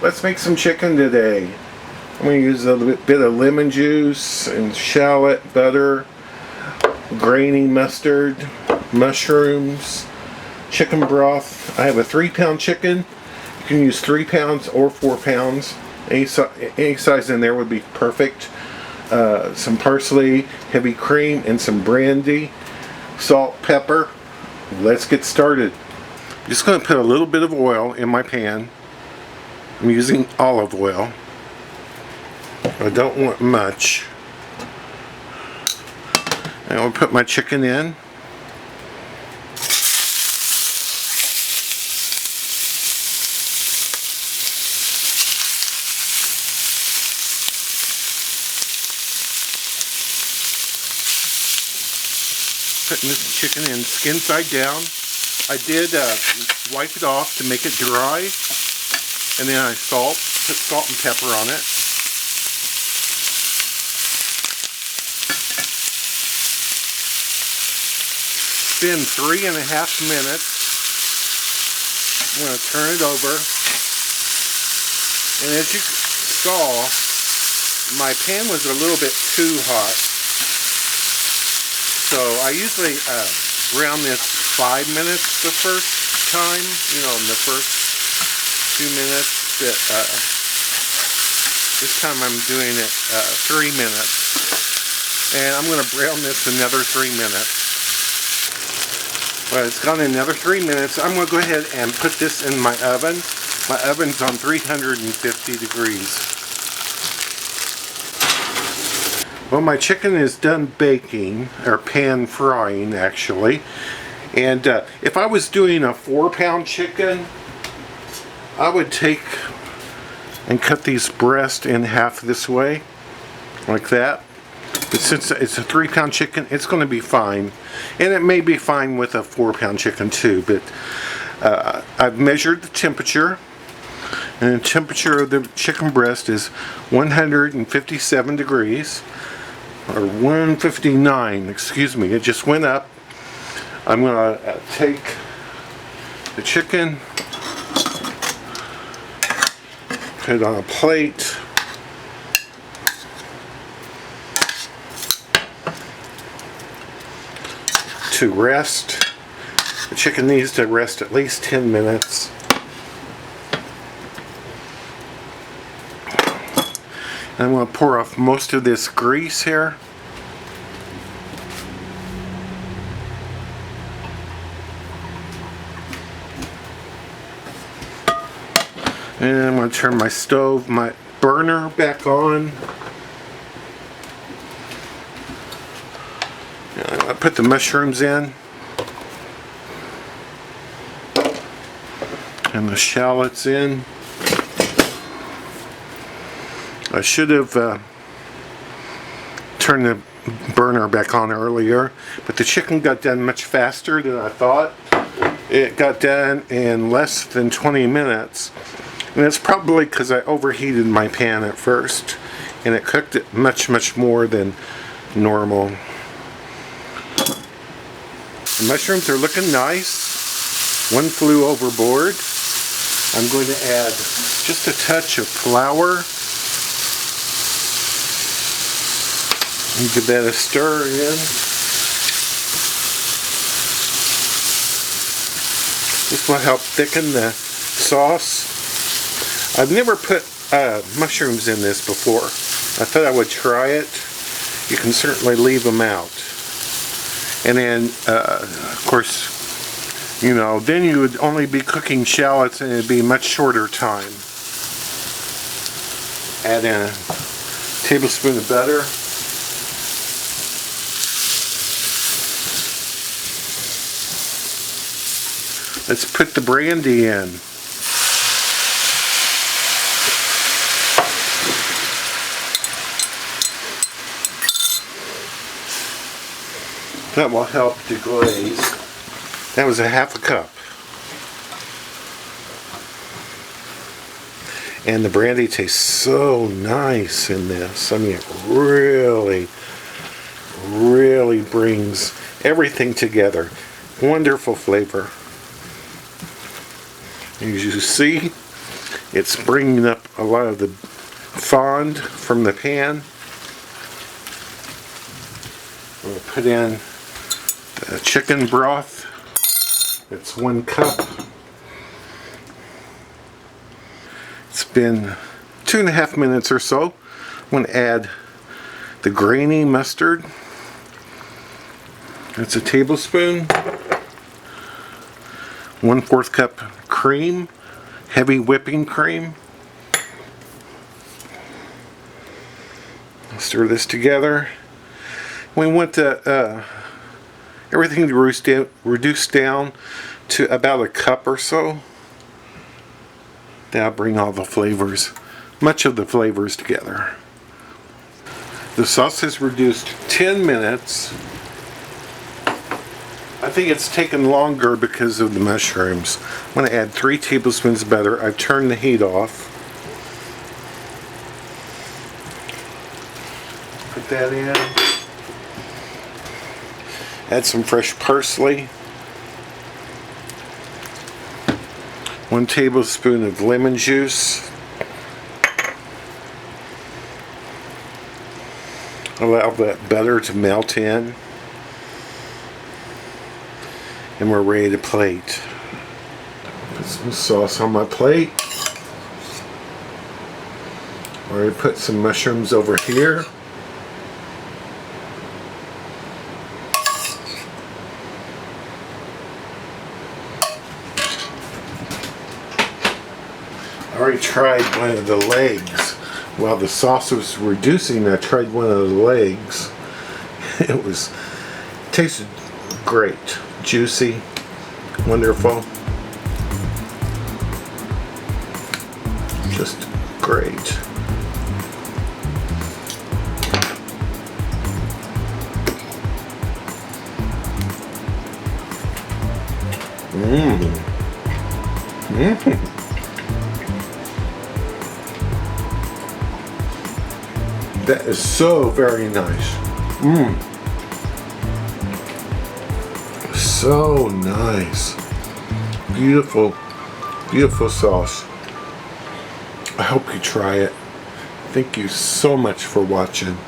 Let's make some chicken today. I'm going to use a little bit of lemon juice and shallot, butter, grainy mustard, mushrooms, chicken broth. I have a 3-pound chicken. You can use 3 pounds or 4 pounds. Any size in there would be perfect. Some parsley, heavy cream, and some brandy. Salt, pepper. Let's get started. I'm just going to put a little bit of oil in my pan. I'm using olive oil. I don't want much. And I'll put my chicken in. Putting this chicken in skin side down. I did wipe it off to make it dry, and then I put salt and pepper on it. Spin 3.5 minutes. I'm going to turn it over, and as you saw, my pan was a little bit too hot. So I usually brown this 5 minutes the first time, in the first 2 minutes. This time I'm doing it 3 minutes. And I'm going to brown this another 3 minutes. Well, it's gone another 3 minutes. I'm going to go ahead and put this in my oven. My oven's on 350 degrees. Well, my chicken is done baking, or pan frying actually, and if I was doing a 4-pound chicken, I would take and cut these breasts in half this way, like that. But since it's a 3-pound chicken, it's going to be fine, and it may be fine with a 4-pound chicken too, but I've measured the temperature, and the temperature of the chicken breast is 157 degrees. Or 159, excuse me, it just went up. I'm going to take the chicken, put it on a plate, to rest. The chicken needs to rest at least 10 minutes. I'm going to pour off most of this grease here. And I'm going to turn my burner back on. I'm going to put the mushrooms in. And the shallots in. I should have turned the burner back on earlier, but the chicken got done much faster than I thought. It got done in less than 20 minutes, and it's probably because I overheated my pan at first, and it cooked it much more than normal. The mushrooms are looking nice. One flew overboard. I'm going to add just a touch of flour. And give that a stir in. This will help thicken the sauce. I've never put mushrooms in this before. I thought I would try it. You can certainly leave them out. And then, of course, then you would only be cooking shallots and it'd be a much shorter time. Add in a tablespoon of butter. Let's put the brandy in. That will help deglaze. That was a half a cup. And the brandy tastes so nice in this. I mean, it really brings everything together. Wonderful flavor. As you see, It's bringing up a lot of the fond from the pan. We'll put in the chicken broth. It's 1 cup. It's been 2.5 minutes or so. I'm going to add the grainy mustard. It's a tablespoon. 1/4 cup cream, heavy whipping cream. Stir this together. We want everything to reduce down to about a cup or so. That'll bring all the flavors, much of the flavors together. The sauce is reduced 10 minutes. I think it's taken longer because of the mushrooms. I'm going to add 3 tablespoons of butter. I've turned the heat off. Put that in. Add some fresh parsley. 1 tablespoon of lemon juice. Allow that butter to melt in. And we're ready to plate. Put some sauce on my plate. Already put some mushrooms over here. I already tried one of the legs. While the sauce was reducing, I tried one of the legs. It tasted great. Juicy, wonderful, just great. That is so very nice. So nice. Beautiful, beautiful sauce. I hope you try it. Thank you so much for watching.